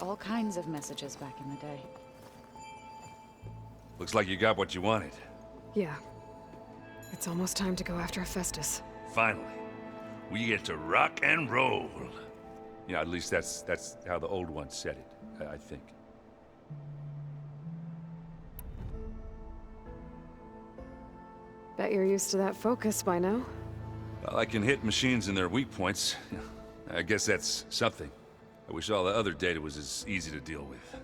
all kinds of messages back in the day. Looks like you got what you wanted. Yeah. It's almost time to go after Hephaestus. Finally. We get to rock and roll. Yeah, at least that's how the old one said it, I think. Bet you're used to that focus by now. Well, I can hit machines in their weak points. I guess that's something. I wish all the other data was as easy to deal with.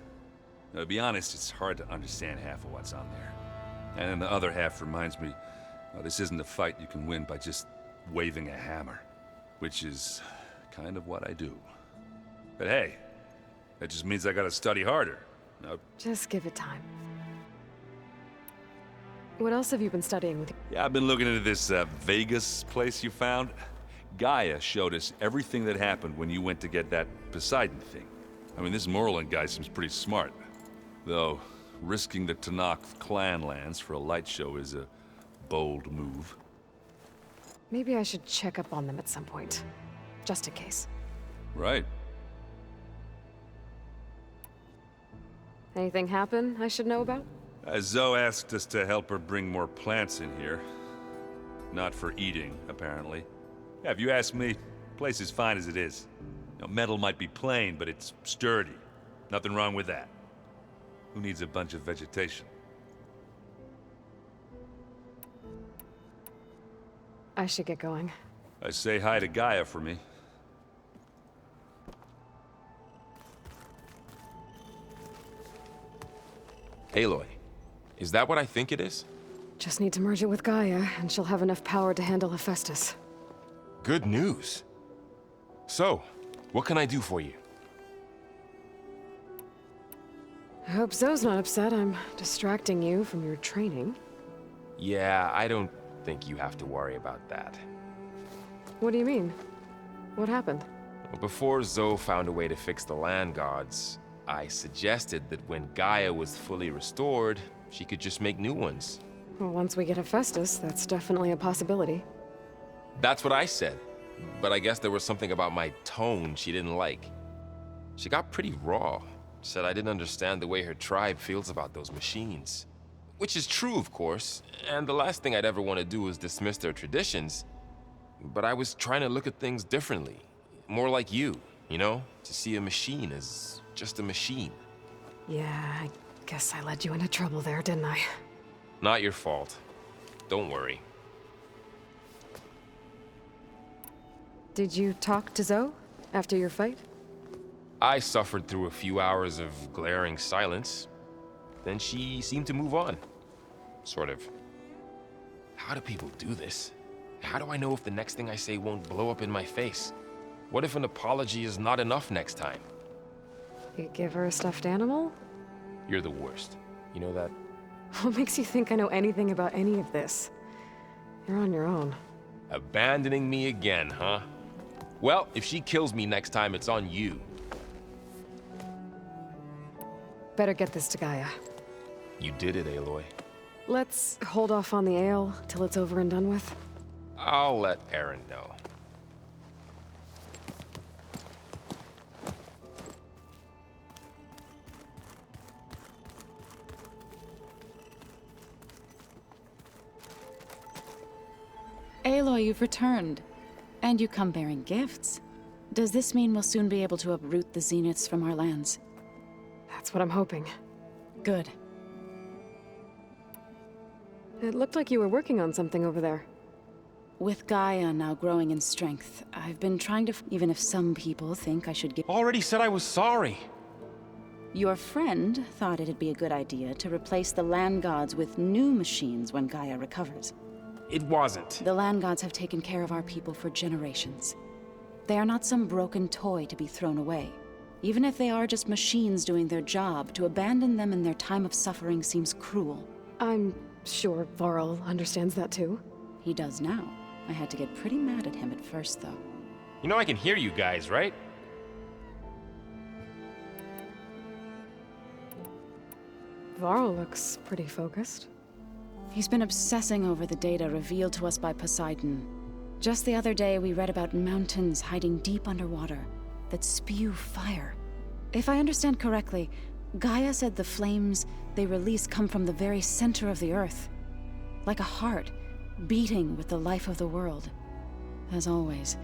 Now, to be honest, it's hard to understand half of what's on there. And then the other half reminds me, well, this isn't a fight you can win by just waving a hammer. Which is kind of what I do. But hey, that just means I gotta study harder. Now, Just give it time. What else have you been studying with? yeah, I've been looking into this Vegas place you found. Gaia showed us everything that happened when you went to get that Poseidon thing. I mean, this Morlund guy seems pretty smart. Though, risking the Tanakh clan lands for a light show is a bold move. Maybe I should check up on them at some point. Just in case. Right. Anything happen I should know about? Zoe asked us to help her bring more plants in here. Not for eating, apparently. Yeah, if you ask me, the place is fine as it is. You know, metal might be plain, but it's sturdy. Nothing wrong with that. Who needs a bunch of vegetation? I should get going. Say hi to Gaia for me. Aloy, is that what I think it is? Just need to merge it with Gaia, and she'll have enough power to handle Hephaestus. Good news. So, what can I do for you? I hope Zoe's not upset I'm distracting you from your training. Yeah, I don't think you have to worry about that. What do you mean? What happened? Well, before Zoe found a way to fix the land gods, I suggested that when Gaia was fully restored, she could just make new ones. Well, once we get Hephaestus, that's definitely a possibility. That's what I said, but I guess there was something about my tone she didn't like. She got pretty raw, said I didn't understand the way her tribe feels about those machines. Which is true, of course, and the last thing I'd ever want to do is dismiss their traditions. But I was trying to look at things differently. More like you know? To see a machine as just a machine. Yeah, I guess I led you into trouble there, didn't I? Not your fault. Don't worry. Did you talk to Zoe after your fight? I suffered through a few hours of glaring silence. Then she seemed to move on. Sort of. How do people do this? How do I know if the next thing I say won't blow up in my face? What if an apology is not enough next time? You give her a stuffed animal? You're the worst. You know that? What makes you think I know anything about any of this? You're on your own. Abandoning me again, huh? Well, if she kills me next time, it's on you. Better get this to Gaia. You did it, Aloy. Let's hold off on the ale till it's over and done with. I'll let Aaron know. Aloy, you've returned. And you come bearing gifts. Does this mean we'll soon be able to uproot the Zeniths from our lands? That's what I'm hoping. Good. It looked like you were working on something over there. With Gaia now growing in strength, I've been trying to... Even if some people think I should give... Already said I was sorry. Your friend thought it'd be a good idea to replace the land gods with new machines when Gaia recovers. It wasn't. The land gods have taken care of our people for generations. They are not some broken toy to be thrown away. Even if they are just machines doing their job, to abandon them in their time of suffering seems cruel. I'm sure Varl understands that too. He does now. I had to get pretty mad at him at first, though. You know I can hear you guys, right? Varl looks pretty focused. He's been obsessing over the data revealed to us by Poseidon. Just the other day, we read about mountains hiding deep underwater that spew fire. If I understand correctly, Gaia said the flames they release come from the very center of the Earth. Like a heart, beating with the life of the world. As always,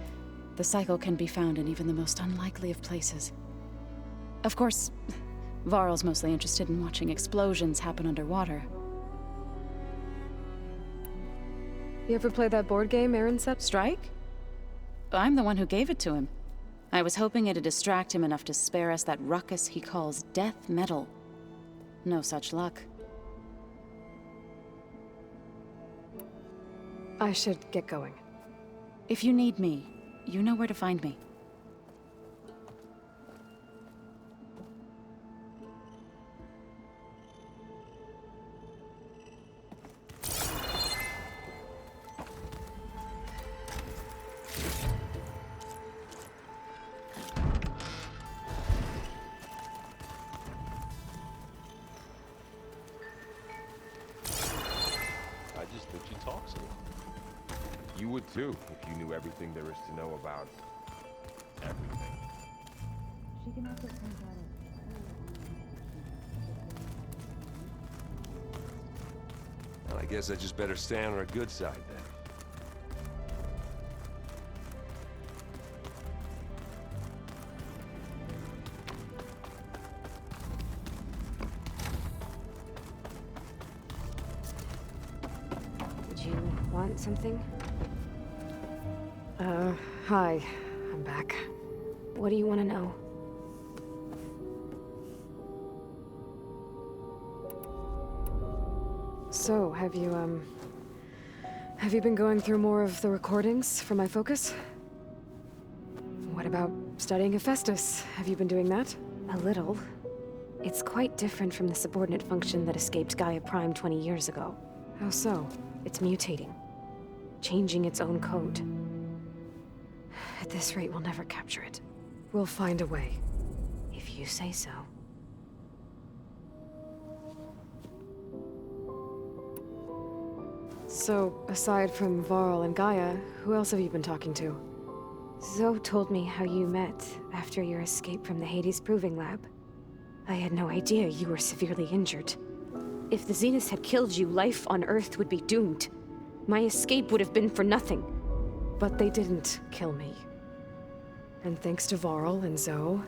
the cycle can be found in even the most unlikely of places. Of course, Varl's mostly interested in watching explosions happen underwater. You ever play that board game Aaron said? Strike? I'm the one who gave it to him. I was hoping it'd distract him enough to spare us that ruckus he calls death metal. No such luck. I should get going. If you need me, you know where to find me. I just think she talks a lot. You would too, if you knew everything there is to know about everything. Well, I guess I just better stay on her good side then. Did you want something? Hi. I'm back. What do you want to know? So, have you been going through more of the recordings for my focus? What about studying Hephaestus? Have you been doing that? A little. It's quite different from the subordinate function that escaped Gaia Prime 20 years ago. How so? It's mutating. Changing its own code. At this rate, we'll never capture it. We'll find a way. If you say so. So, aside from Varl and Gaia, who else have you been talking to? Zoe told me how you met after your escape from the Hades Proving Lab. I had no idea you were severely injured. If the Zeniths had killed you, life on Earth would be doomed. My escape would have been for nothing. But they didn't kill me. And thanks to Varl and Zoe,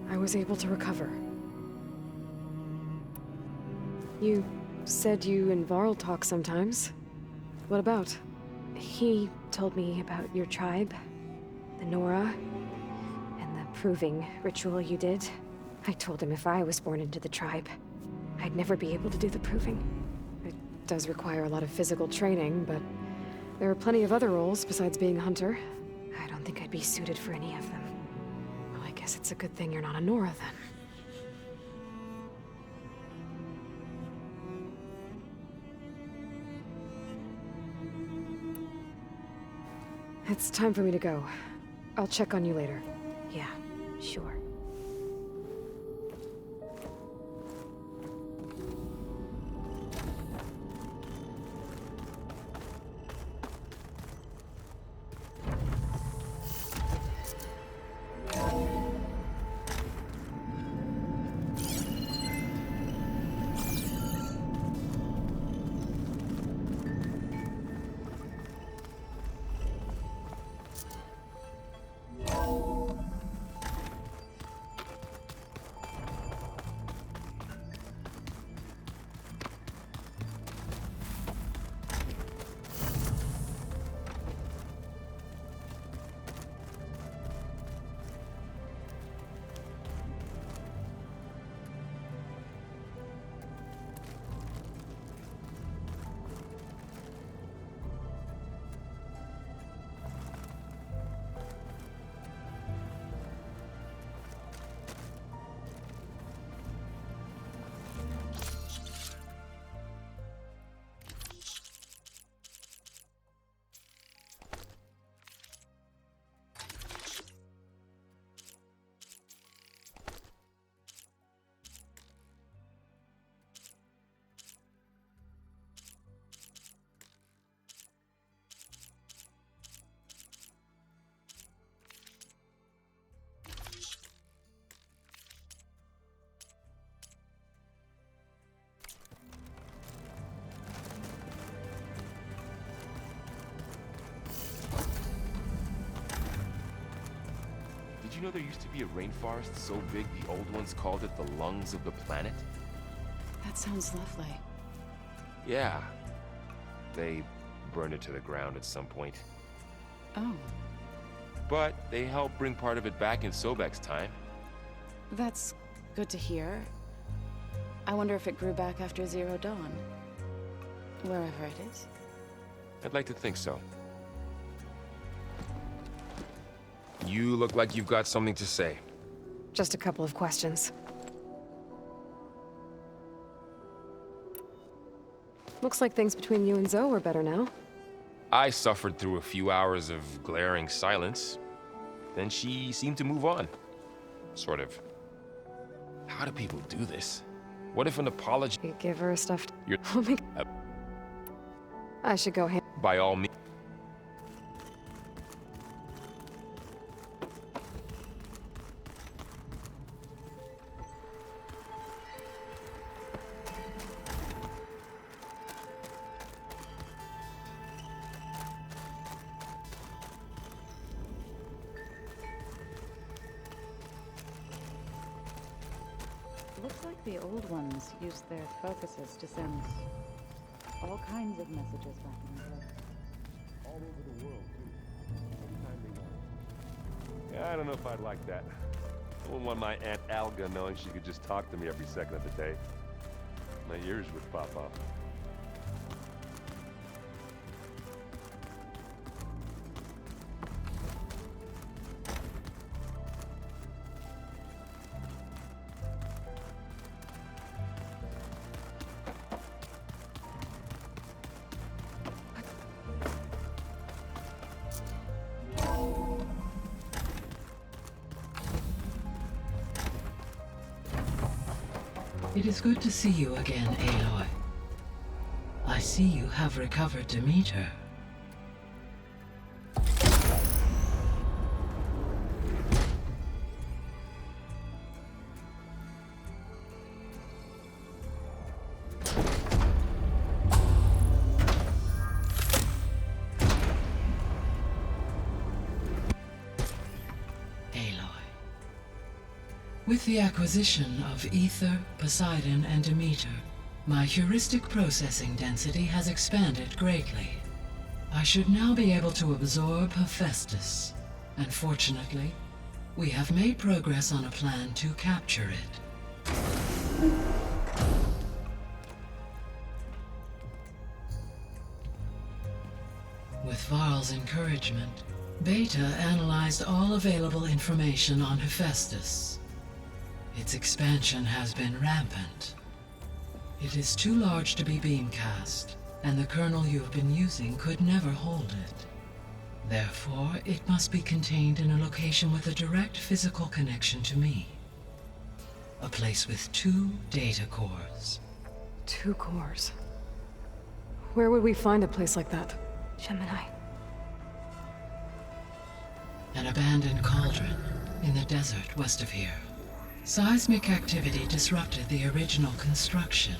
I was able to recover. You said you and Varl talk sometimes. What about? He told me about your tribe, the Nora, and the proving ritual you did. I told him if I was born into the tribe, I'd never be able to do the proving. It does require a lot of physical training, but there are plenty of other roles besides being a hunter. I don't think I'd be suited for any of them. Well, I guess it's a good thing you're not a Nora, then. It's time for me to go. I'll check on you later. Yeah, sure. you know there used to be a rainforest so big the old ones called it the lungs of the planet? That sounds lovely. Yeah. They burned it to the ground at some point. Oh, But they helped bring part of it back in Sobek's time. that's good to hear. I wonder if it grew back after Zero Dawn. Wherever it is. I'd like to think so. You look like you've got something to say. Just a couple of questions. Looks like things between you and Zoe are better now. I suffered through a few hours of glaring silence. Then she seemed to move on. Sort of. How do people do this? What if an apology... You give her a stuffed... You're... Oh my... I should go hand... By all means... Looks like the old ones used their focuses to send all kinds of messages back in the day. All over the world, too. Yeah, I don't know if I'd like that. I wouldn't want my Aunt Alga knowing she could just talk to me every second of the day. My ears would pop off. It is good to see you again, Aloy. I see you have recovered Demeter. With the acquisition of Ether, Poseidon, and Demeter, my heuristic processing density has expanded greatly. I should now be able to absorb Hephaestus, and fortunately, we have made progress on a plan to capture it. With Varl's encouragement, Beta analyzed all available information on Hephaestus. Its expansion has been rampant. It is too large to be beamcast, and the kernel you have been using could never hold it. Therefore, it must be contained in a location with a direct physical connection to me. A place with 2 data cores. 2 cores. Where would we find a place like that? Gemini. An abandoned cauldron in the desert west of here. Seismic activity disrupted the original construction.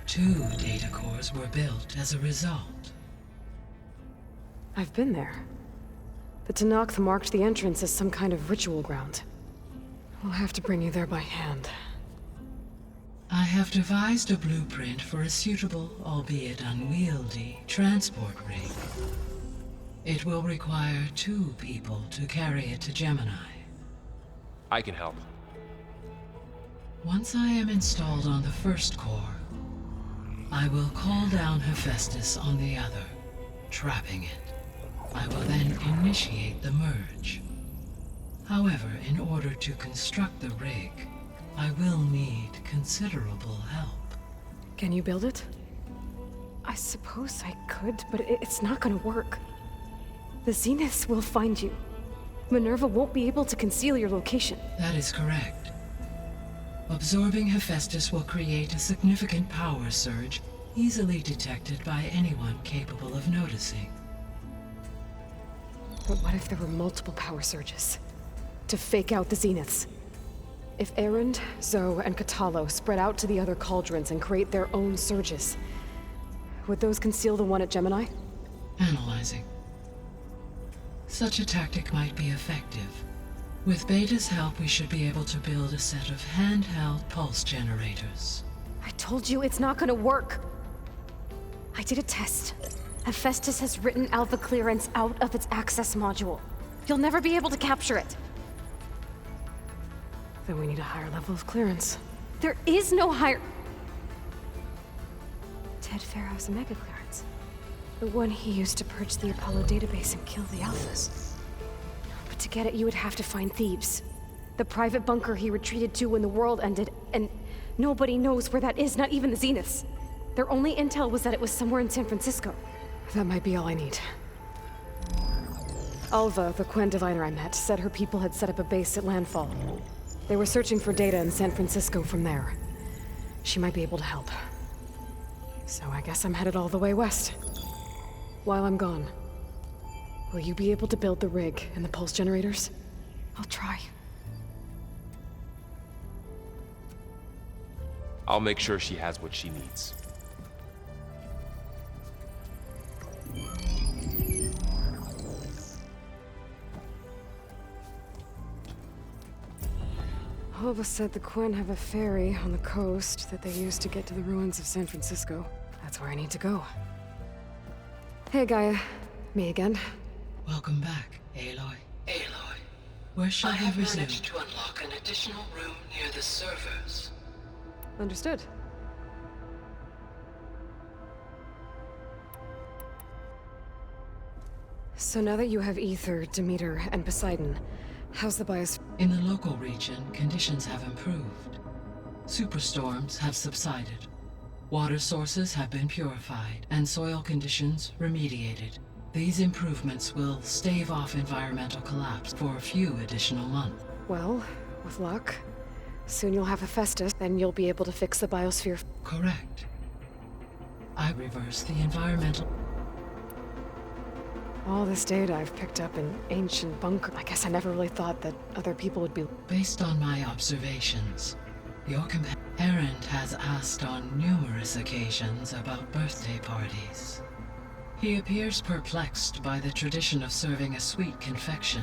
2 data cores were built as a result. I've been there. The Tenakth marked the entrance as some kind of ritual ground. We'll have to bring you there by hand. I have devised a blueprint for a suitable, albeit unwieldy, transport rig. It will require 2 people to carry it to Gemini. I can help. Once I am installed on the first core, I will call down Hephaestus on the other, trapping it. I will then initiate the merge. However, in order to construct the rig, I will need considerable help. Can you build it? I suppose I could, but it's not gonna work. The Zeniths will find you. Minerva won't be able to conceal your location. That is correct. Absorbing Hephaestus will create a significant power surge, easily detected by anyone capable of noticing. But what if there were multiple power surges? To fake out the Zeniths? If Erend, Zoe, and Kotallo spread out to the other cauldrons and create their own surges, would those conceal the one at Gemini? Analyzing. Such a tactic might be effective, With Beta's help, we should be able to build a set of handheld pulse generators. I told you it's not gonna work. I did a test. Hephaestus has written Alpha clearance out of its access module. You'll never be able to capture it. Then we need a higher level of clearance. There is no higher... Ted Pharaoh's Omega clearance. The one he used to purge the Apollo database and kill the Alphas. But to get it, you would have to find Thebes. The private bunker he retreated to when the world ended, and nobody knows where that is, not even the Zeniths. Their only intel was that it was somewhere in San Francisco. That might be all I need. Alva, the Quen diviner I met, said her people had set up a base at landfall. They were searching for data in San Francisco from there. She might be able to help. So I guess I'm headed all the way west. While I'm gone, will you be able to build the rig and the pulse generators? I'll try. I'll make sure she has what she needs. Alva said the Quen have a ferry on the coast that they use to get to the ruins of San Francisco. That's where I need to go. Hey, Gaia. Me again. Welcome back, Aloy. Aloy, where shall we resume? I have managed to unlock an additional room near the servers. Understood. So now that you have Ether, Demeter, and Poseidon, how's the bios... In the local region, conditions have improved. Superstorms have subsided. Water sources have been purified, and soil conditions remediated. These improvements will stave off environmental collapse for a few additional months. Well, with luck, soon you'll have Hephaestus, then you'll be able to fix the biosphere. Correct. I reverse the environmental... All this data I've picked up in ancient bunker. I guess I never really thought that other people would be... Based on my observations, your companion Erend has asked on numerous occasions about birthday parties. He appears perplexed by the tradition of serving a sweet confection,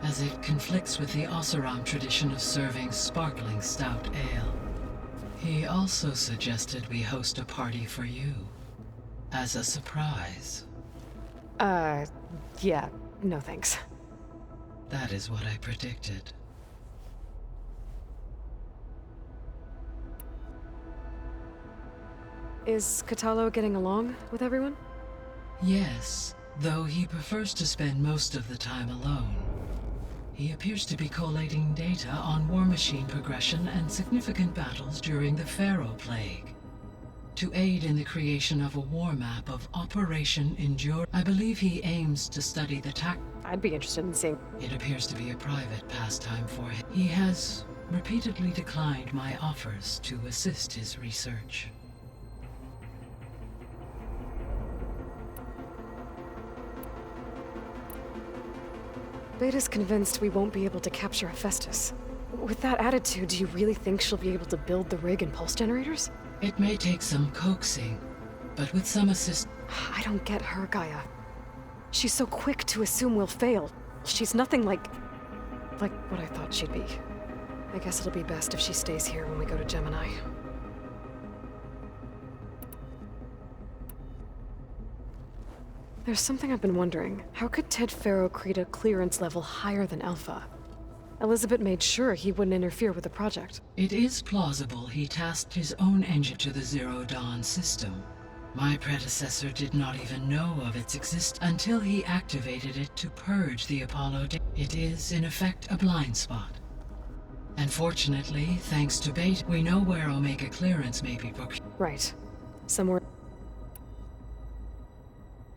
as it conflicts with the Oseram tradition of serving sparkling stout ale. He also suggested we host a party for you, as a surprise. Yeah, no thanks. That is what I predicted. Is Kotallo getting along with everyone? Yes, though he prefers to spend most of the time alone. He appears to be collating data on war machine progression and significant battles during the Pharaoh Plague. To aid in the creation of a war map of Operation Endure, I believe he aims to study the I'd be interested in seeing... It appears to be a private pastime for him. He has repeatedly declined my offers to assist his research. Beta's convinced we won't be able to capture Hephaestus. With that attitude, do you really think she'll be able to build the rig and pulse generators? It may take some coaxing, but with some assist... I don't get her, Gaia. She's so quick to assume we'll fail. She's nothing like what I thought she'd be. I guess it'll be best if she stays here when we go to Gemini. There's something I've been wondering. How could Ted Pharaoh create a clearance level higher than Alpha? Elizabeth made sure he wouldn't interfere with the project. It is plausible he tasked his own engine to the Zero Dawn system. My predecessor did not even know of its existence until he activated it to purge the Apollo. It is, in effect, a blind spot. And fortunately, thanks to Beta, we know where Omega clearance may be procured. Right. Somewhere...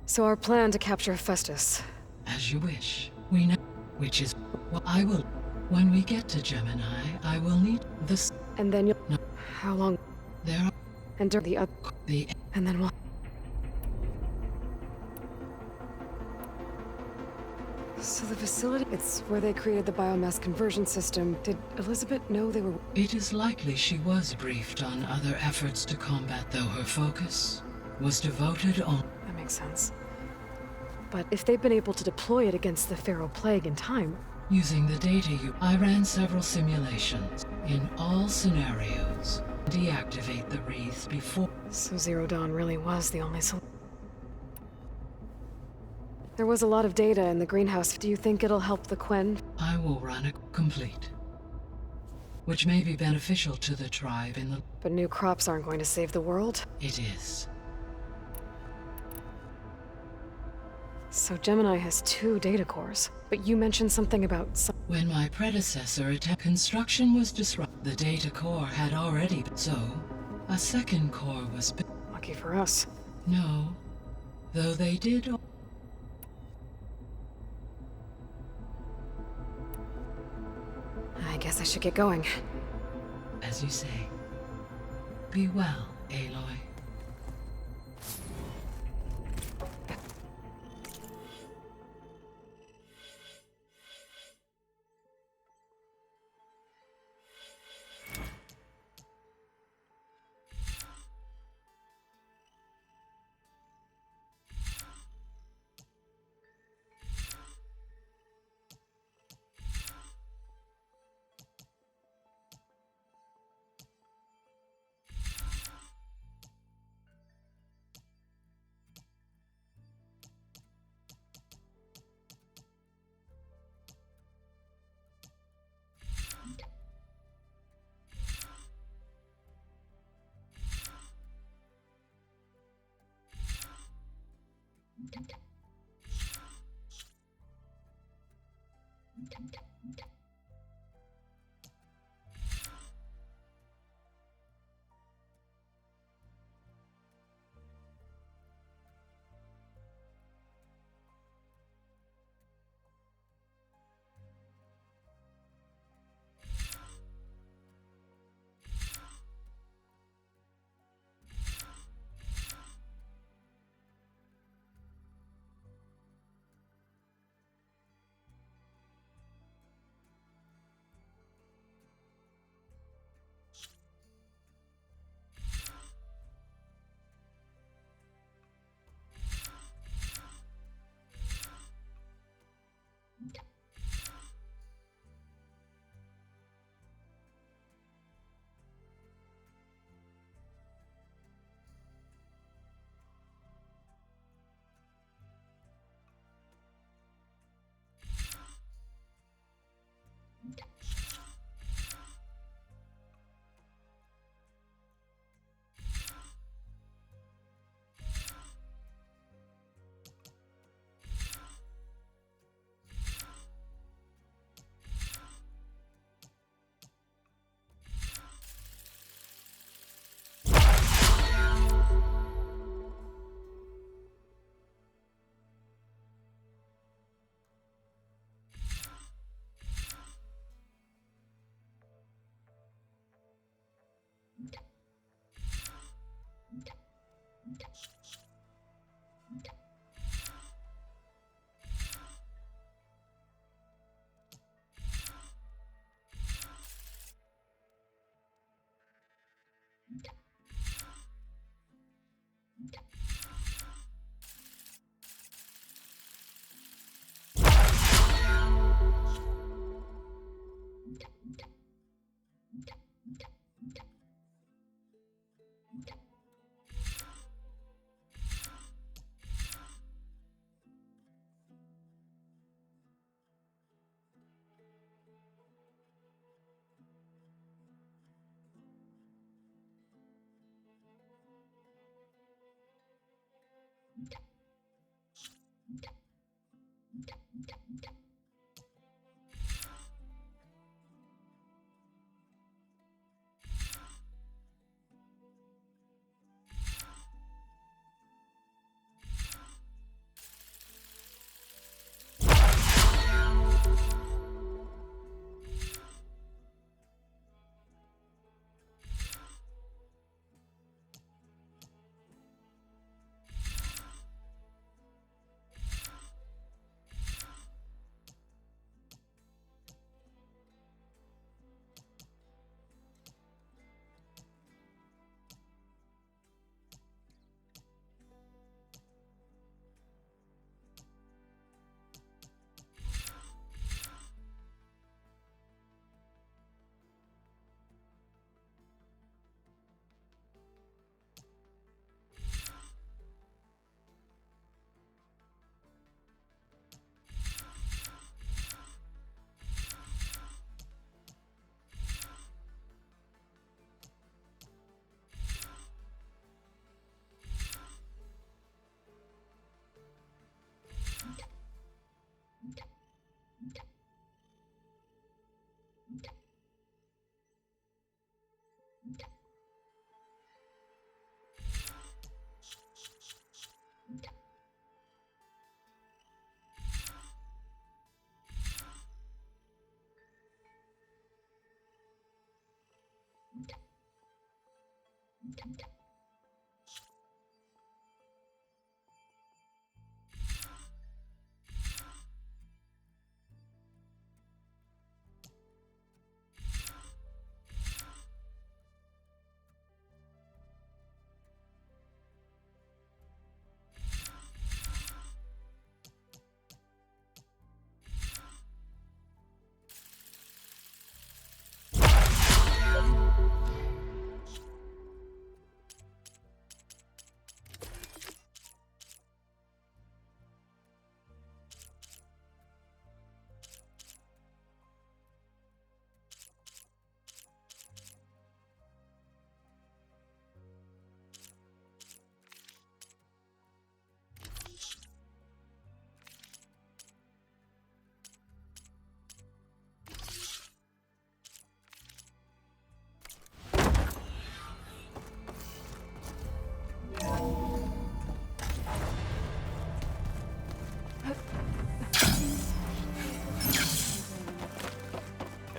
So our plan to capture Hephaestus... As you wish. We know... Which is... Well, I will... When we get to Gemini, I will need this... And then you'll... No. How long... There are... And during the other... The... And then we'll... So the facility... It's where they created the biomass conversion system. Did Elizabeth know they were... It is likely she was briefed on other efforts to combat, though her focus was devoted on... That makes sense. But if they've been able to deploy it against the Pharaoh Plague in time, Using the data I ran several simulations. In all scenarios, deactivate the wreaths before... So Zero Dawn really was the only solution. There was a lot of data in the greenhouse. Do you think it'll help the Quen? I will run a complete, which may be beneficial to the tribe in the... But new crops aren't going to save the world. It is. So Gemini has 2 data cores. But you mentioned something about some... When my predecessor attacked, construction was disrupted. The data core had already been... So, a second core was... Lucky for us. No. Though they did... I guess I should get going. As you say. Be well, Aloy.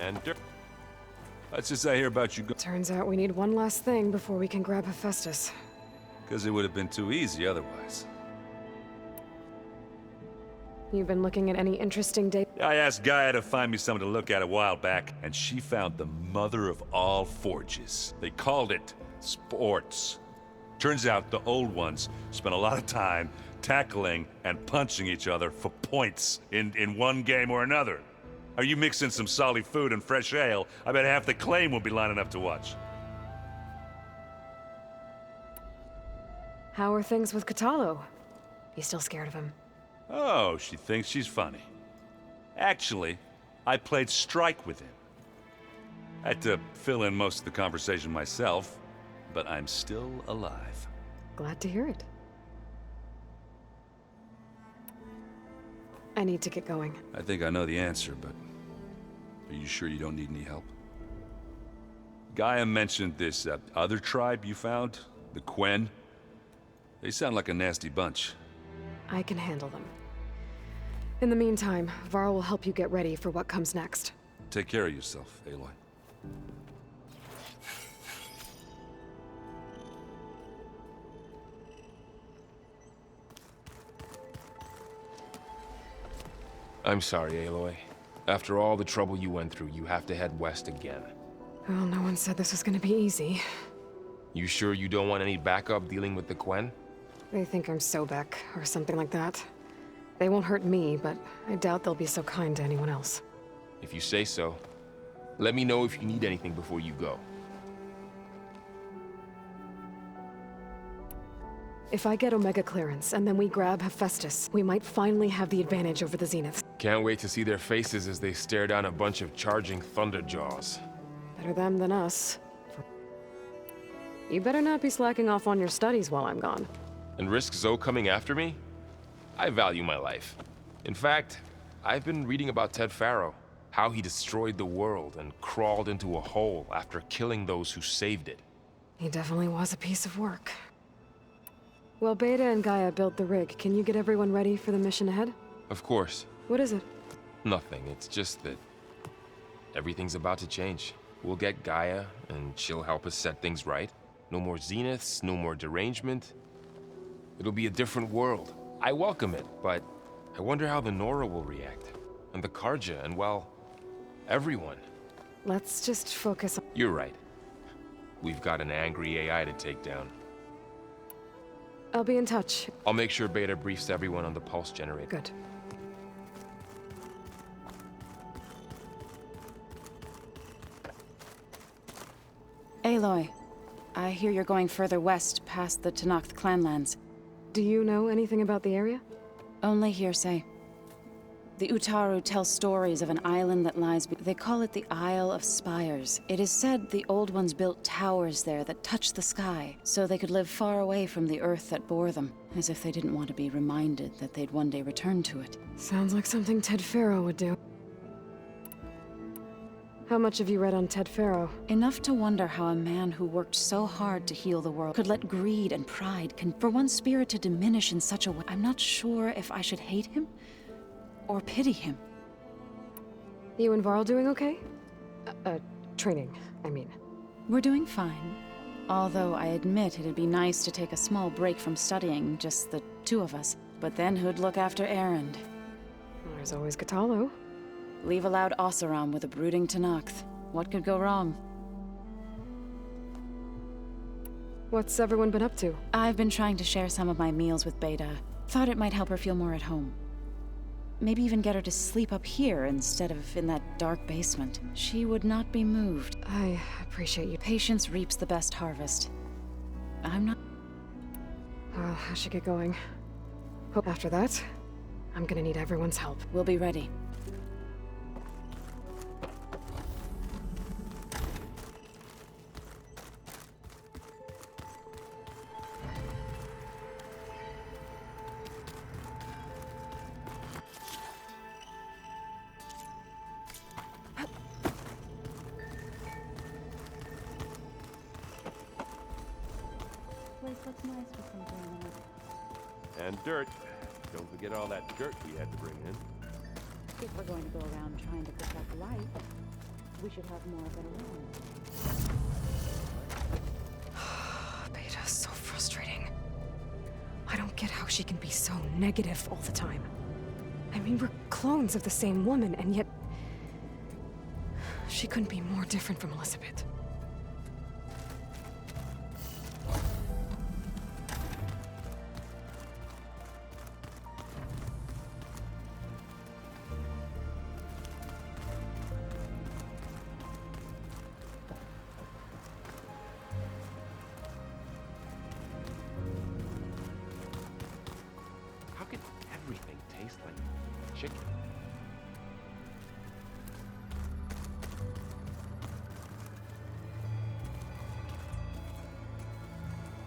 And That's just I hear about you Turns out we need one last thing before we can grab Hephaestus. because it would have been too easy otherwise. You've been looking at any interesting data? I asked Gaia to find me something to look at a while back, and she found the mother of all forges. They called it sports. Turns out the old ones spent a lot of time tackling and punching each other for points in one game or another. Are you mixing some solid food and fresh ale? I bet half the claim will be lining up to watch. How are things with Katalo? You still scared of him? Oh, she thinks she's funny. Actually, I played strike with him. I had to fill in most of the conversation myself, but I'm still alive. Glad to hear it. I need to get going. I think I know the answer, but are you sure you don't need any help? Gaia mentioned this other tribe you found, the Quen. They sound like a nasty bunch. I can handle them. In the meantime, Varl will help you get ready for what comes next. Take care of yourself, Aloy. I'm sorry, Aloy. After all the trouble you went through, you have to head west again. Well, no one said this was gonna be easy. You sure you don't want any backup dealing with the Quen? They think I'm Sobek, or something like that. They won't hurt me, but I doubt they'll be so kind to anyone else. If you say so. Let me know if you need anything before you go. If I get Omega clearance, and then we grab Hephaestus, we might finally have the advantage over the Zeniths. Can't wait to see their faces as they stare down a bunch of charging Thunderjaws. Better them than us. You better not be slacking off on your studies while I'm gone. And risk Zoe coming after me? I value my life. In fact, I've been reading about Ted Faro, how he destroyed the world and crawled into a hole after killing those who saved it. He definitely was a piece of work. Well, Beta and Gaia built the rig. Can you get everyone ready for the mission ahead? Of course. What is it? Nothing. It's just that everything's about to change. We'll get Gaia, and she'll help us set things right. No more Zeniths, no more derangement. It'll be a different world. I welcome it, but I wonder how the Nora will react. And the Karja, and well, everyone. Let's just focus on... You're right. We've got an angry AI to take down. I'll be in touch. I'll make sure Beta briefs everyone on the pulse generator. Good. Aloy, I hear you're going further west past the Tenakth clanlands. Do you know anything about the area? Only hearsay. The Utaru tell stories of an island that lies they call it the Isle of Spires. It is said the Old Ones built towers there that touched the sky, so they could live far away from the earth that bore them, as if they didn't want to be reminded that they'd one day return to it. Sounds like something Ted Faro would do. How much have you read on Ted Faro? Enough to wonder how a man who worked so hard to heal the world could let greed and pride for one's spirit to diminish in such a way. I'm not sure if I should hate him or pity him. You and Varl doing okay? Training, I mean. We're doing fine. Although I admit it'd be nice to take a small break from studying, just the two of us. But then who'd look after Erend? There's always Katalo. Leave a loud Oseram with a brooding Tenakth. What could go wrong? What's everyone been up to? I've been trying to share some of my meals with Beta. Thought it might help her feel more at home. Maybe even get her to sleep up here instead of in that dark basement. She would not be moved. I appreciate you. Patience reaps the best harvest. I'm not... Well, I should get going. Hope after that, I'm gonna need everyone's help. We'll be ready. And dirt. Don't forget all that dirt we had to bring in. If we're going to go around trying to protect life, we should have more of it around. Beta's so frustrating. I don't get how she can be so negative all the time. I mean, we're clones of the same woman, and yet... she couldn't be more different from Elizabeth. How could everything taste like chicken?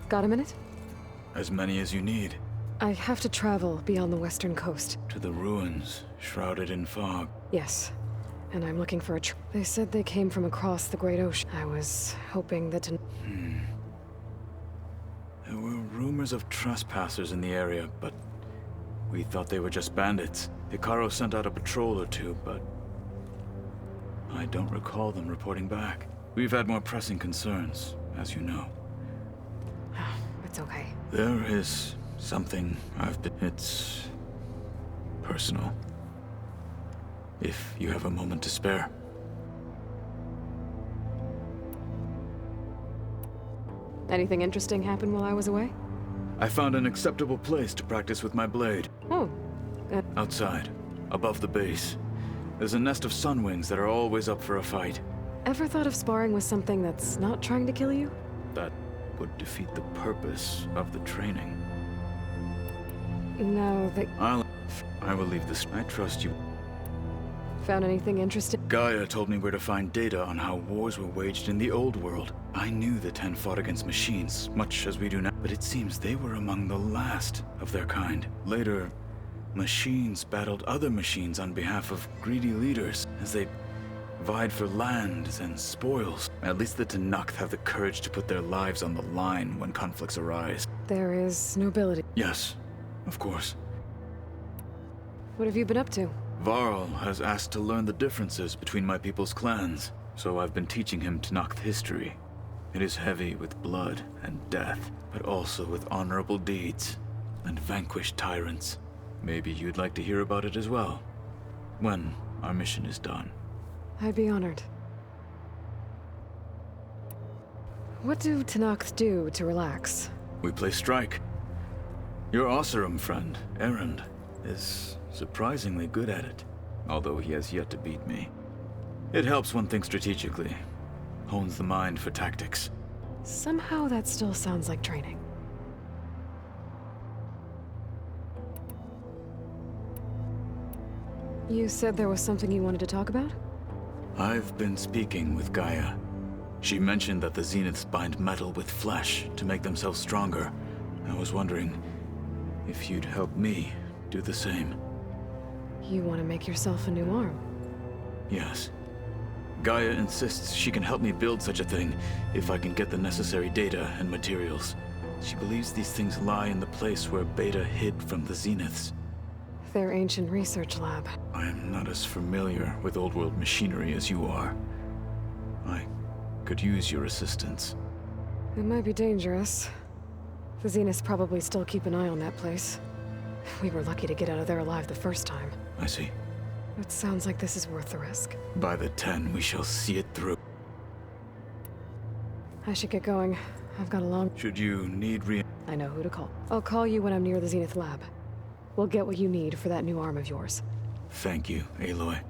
Got a minute? As many as you need. I have to travel beyond the western coast. To the ruins, shrouded in fog. Yes. And I'm looking for a They said they came from across the Great Ocean. I was hoping that There were rumors of trespassers in the area, but we thought they were just bandits. Hikaru sent out a patrol or two, but I don't recall them reporting back. We've had more pressing concerns, as you know. It's okay. There is something I've been... It's... personal. If you have a moment to spare. Anything interesting happen while I was away? I found an acceptable place to practice with my blade. Oh. Outside, above the base. There's a nest of sunwings that are always up for a fight. Ever thought of sparring with something that's not trying to kill you? That would defeat the purpose of the training. No, they... I will leave this. I trust you. Found anything interesting? Gaia told me where to find data on how wars were waged in the old world. I knew the Ten fought against machines, much as we do now, but it seems they were among the last of their kind. Later, machines battled other machines on behalf of greedy leaders as they vied for lands and spoils. At least the Tenakth have the courage to put their lives on the line when conflicts arise. There is nobility. Yes, of course. What have you been up to? Varl has asked to learn the differences between my people's clans, so I've been teaching him Tenakth history. It is heavy with blood and death, but also with honorable deeds and vanquished tyrants. Maybe you'd like to hear about it as well, when our mission is done. I'd be honored. What do Tenakth do to relax? We play strike. Your Oseram friend, Erend, is surprisingly good at it, although he has yet to beat me. It helps one think strategically, hones the mind for tactics. Somehow that still sounds like training. You said there was something you wanted to talk about? I've been speaking with Gaia. She mentioned that the Zeniths bind metal with flesh to make themselves stronger. I was wondering if you'd help me do the same. You want to make yourself a new arm? Yes. Gaia insists she can help me build such a thing if I can get the necessary data and materials. She believes these things lie in the place where Beta hid from the Zeniths. Their ancient research lab. I am not as familiar with old world machinery as you are. I could use your assistance. It might be dangerous. The Zeniths probably still keep an eye on that place. We were lucky to get out of there alive the first time. I see. It sounds like this is worth the risk. By the 10, we shall see it through. I should get going. I've got a long... Should you need I know who to call. I'll call you when I'm near the Zenith lab. We'll get what you need for that new arm of yours. Thank you, Aloy.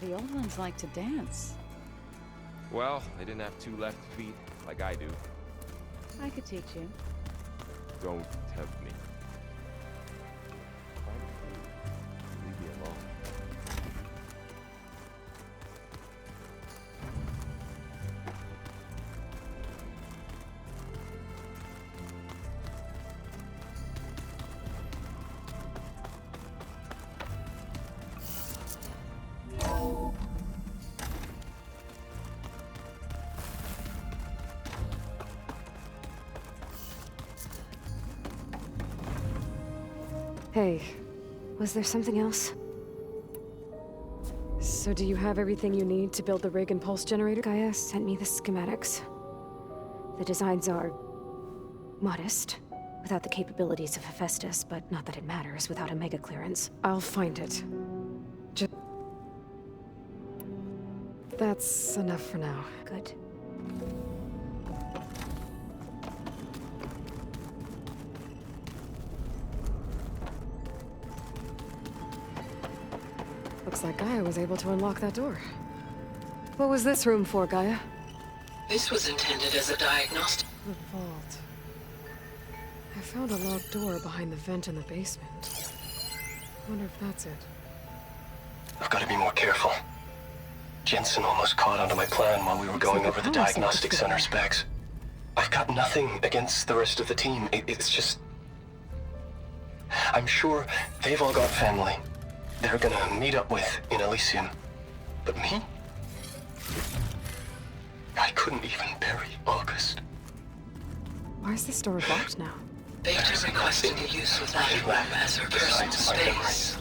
The old ones like to dance. Well, they didn't have two left feet like I do. I could teach you. Don't tempt me. Leave me alone. Hey, was there something else? So do you have everything you need to build the rig and pulse generator? Gaia sent me the schematics. The designs are... modest. Without the capabilities of Hephaestus, but not that it matters without a mega clearance. I'll find it. That's enough for now. Good. Looks like Gaia was able to unlock that door. What was this room for, Gaia? This was intended as a diagnostic. The vault. I found a locked door behind the vent in the basement. Wonder if that's it. I've got to be more careful. Jensen almost caught onto my plan while we were going over the diagnostic center specs. I've got nothing against the rest of the team. It's just... I'm sure they've all got family they're gonna meet up with in Elysium. But me? I couldn't even bury August. Why is this door locked now? Beta requested the use of that room as her personal space.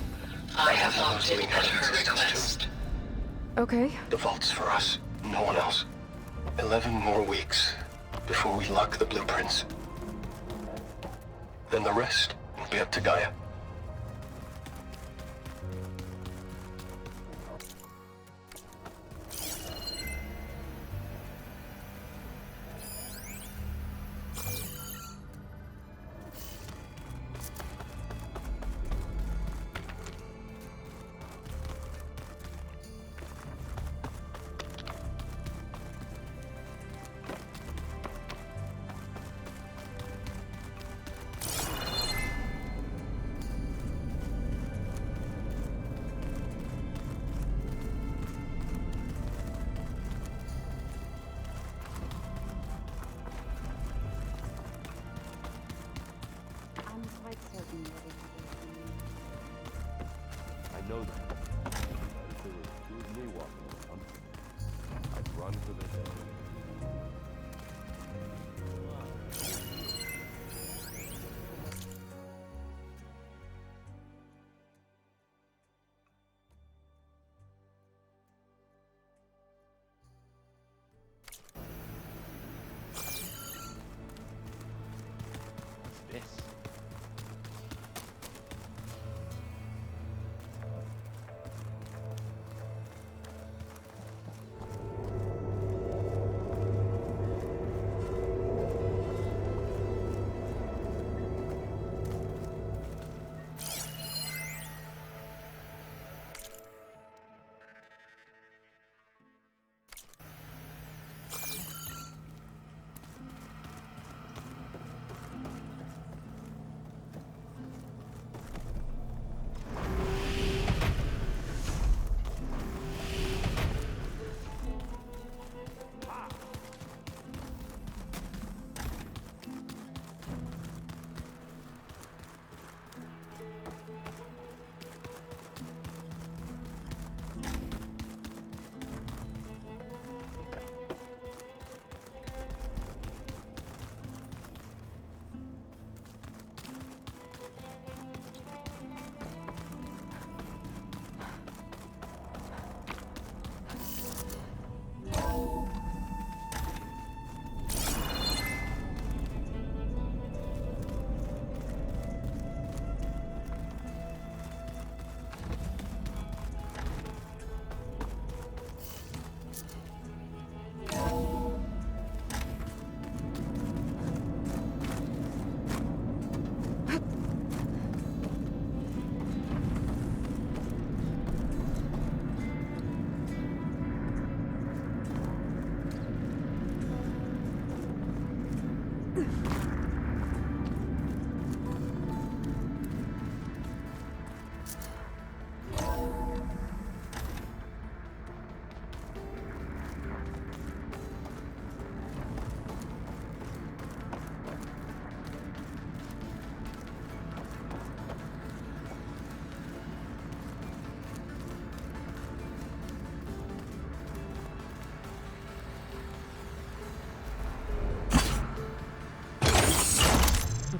I have locked it at her request. Okay. The vault's for us, no one else. 11 more weeks before we lock the blueprints. Then the rest will be up to Gaia. I know that. If it was me walking around, I'd run for the hills. this.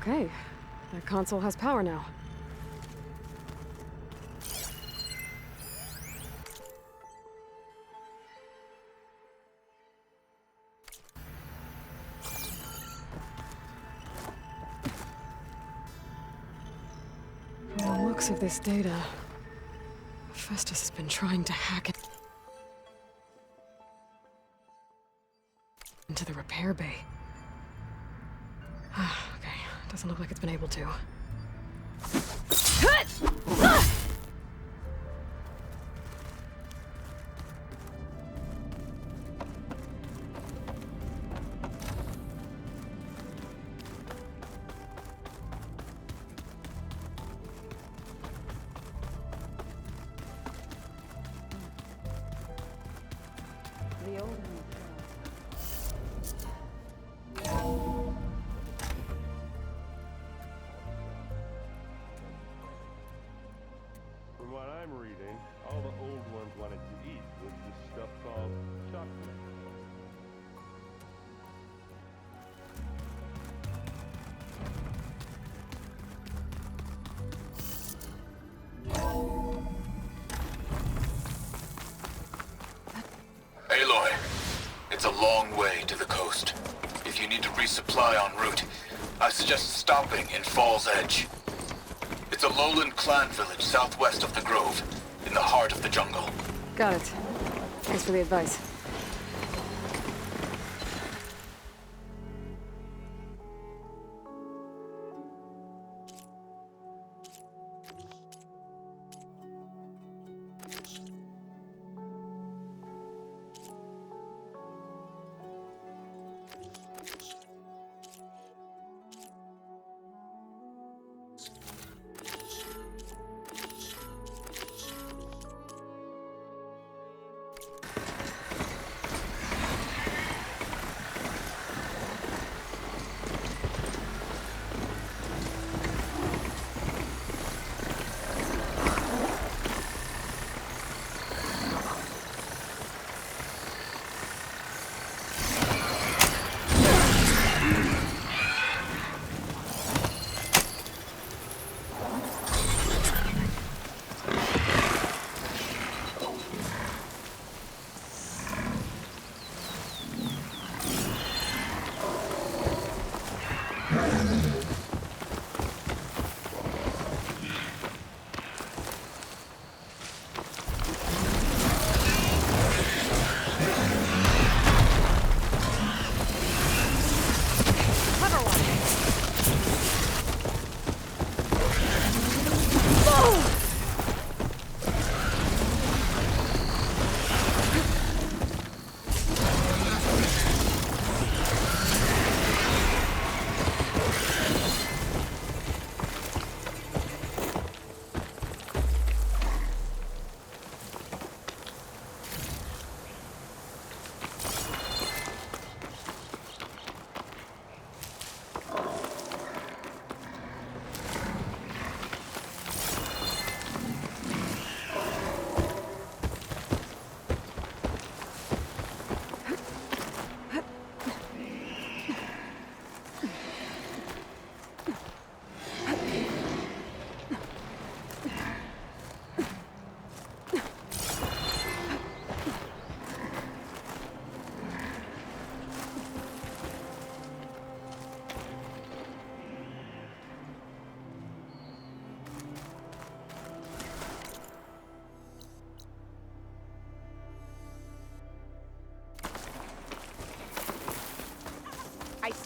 Okay, that console has power now. From the looks of this data, Festus has been trying to hack it into the repair bay. Okay, doesn't look like it's been able to. From what I'm reading, all the old ones wanted to eat was this stuff called chocolate. Aloy, it's a long way to the coast. If you need to resupply en route, I suggest stopping in Fall's Edge. It's a lowland clan village southwest of the Grove, in the heart of the jungle. Got it. Thanks for the advice.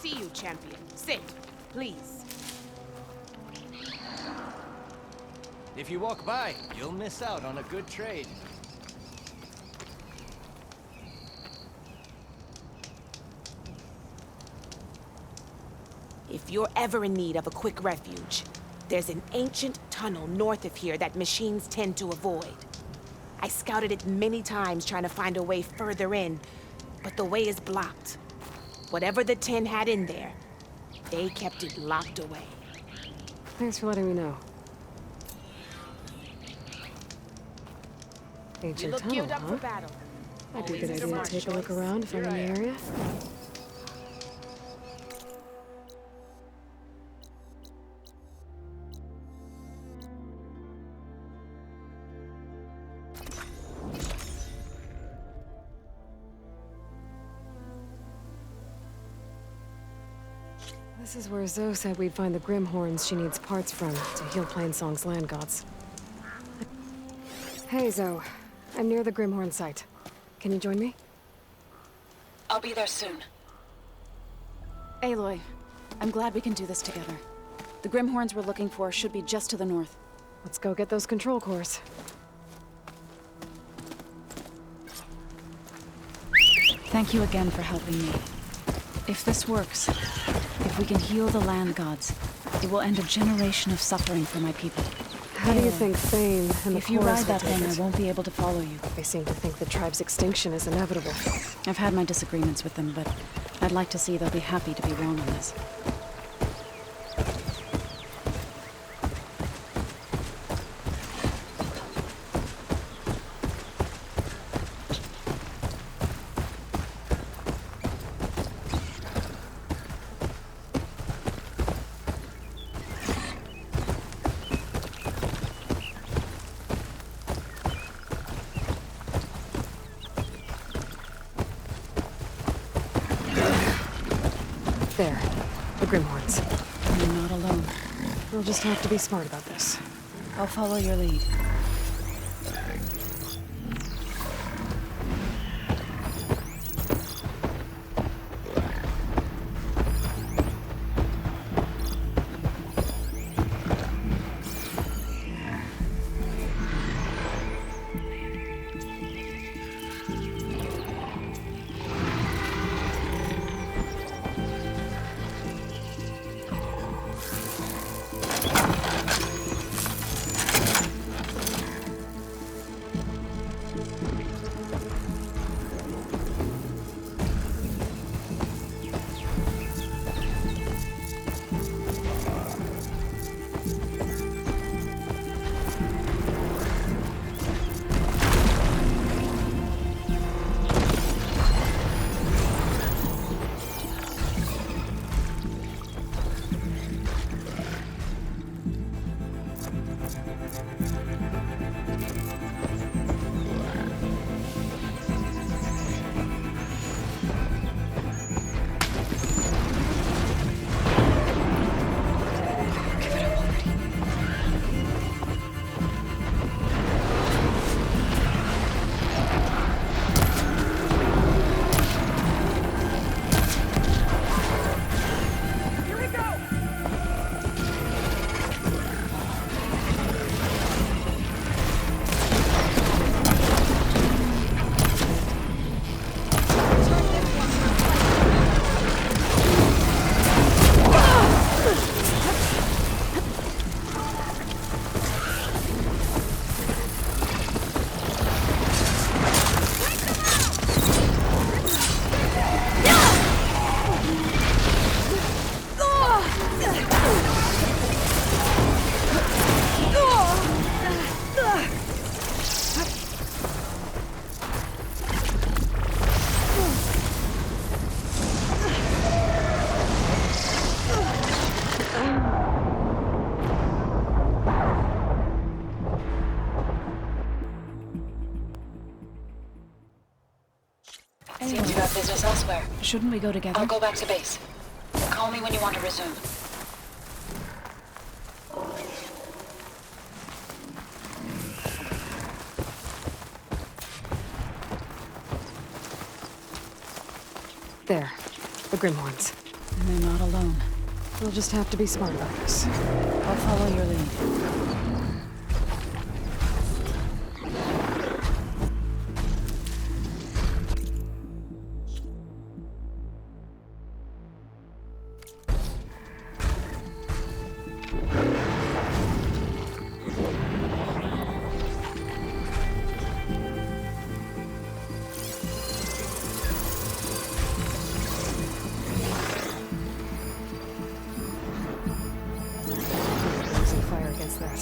see you, champion. Sit, please. If you walk by, you'll miss out on a good trade. If you're ever in need of a quick refuge, there's an ancient tunnel north of here that machines tend to avoid. I scouted it many times trying to find a way further in, but the way is blocked. Whatever the 10 had in there, they kept it locked away. Thanks for letting me know. You Ancient look tunnel, geared up huh? for battle. Might be a good Always idea a to take a smart look choice. around if I'm in the area. This is where Zoe said we'd find the Grimhorns she needs parts from to heal Plainsong's land gods. Hey, Zoe. I'm near the Grimhorn site. Can you join me? I'll be there soon. Aloy, I'm glad we can do this together. The Grimhorns we're looking for should be just to the north. Let's go get those control cores. Thank you again for helping me. If this works, if we can heal the land gods, it will end a generation of suffering for my people. How do you think Thane and the If you Chorus ride will that take thing, I it? won't be able to follow you. They seem to think the tribe's extinction is inevitable. I've had my disagreements with them, but I'd like to see they'll be happy to be wrong on this. There. The Grimhorns. You're not alone. We'll just have to be smart about this. I'll follow your lead. Seems you got business elsewhere. Shouldn't we go together? I'll go back to base. Call me when you want to resume. There. The Grimhorns. And they're not alone. We'll just have to be smart about this. I'll follow your lead. Using fire against that.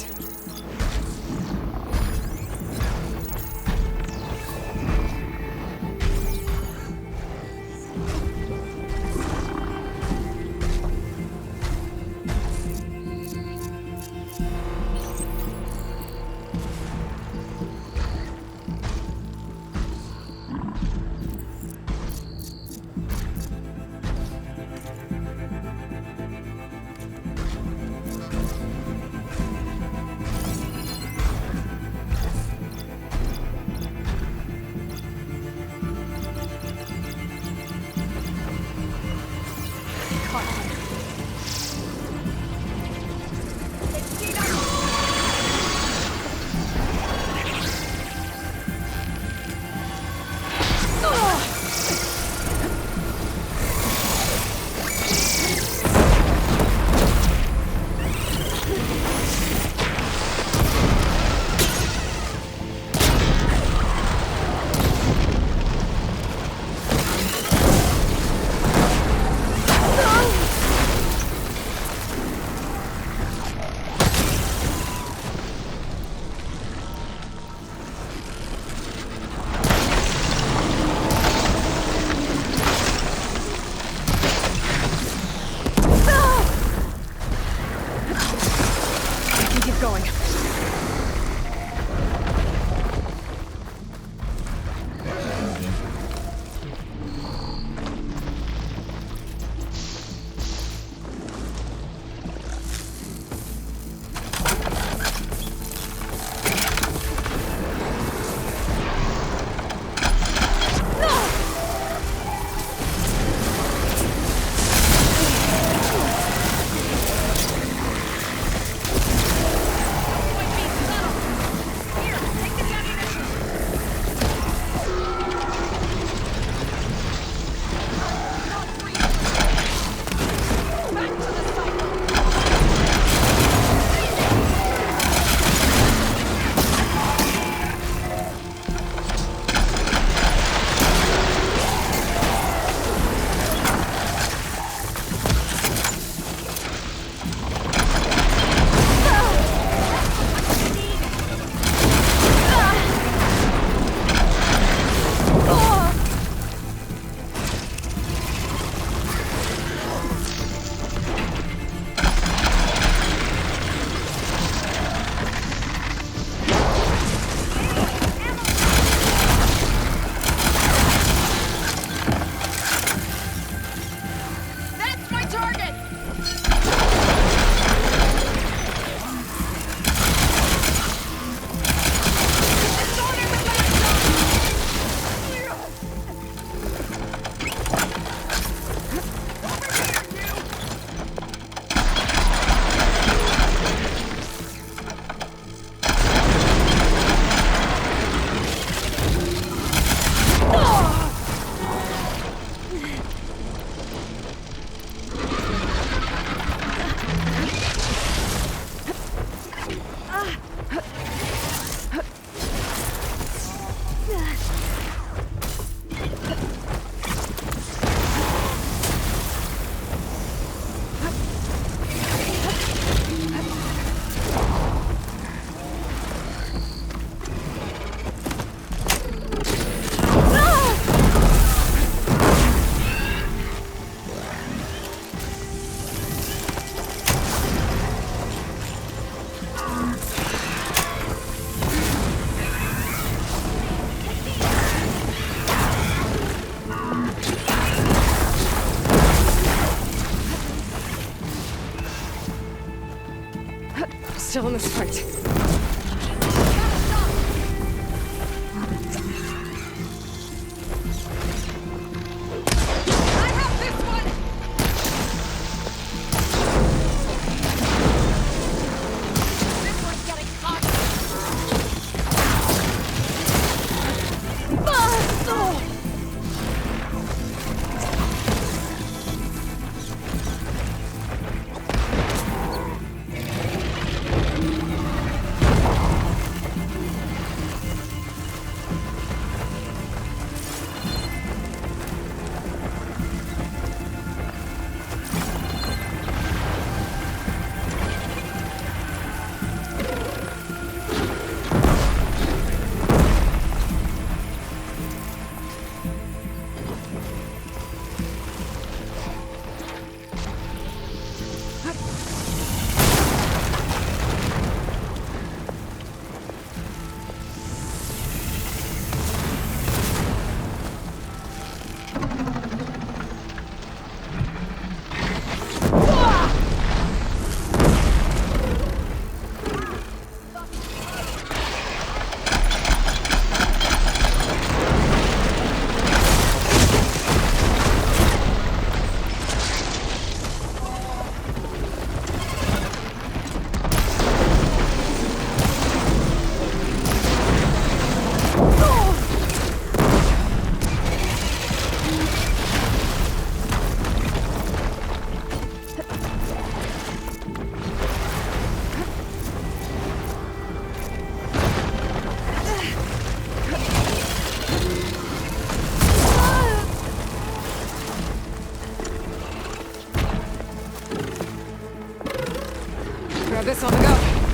Keep going. Still in this fight. Grab this on the go.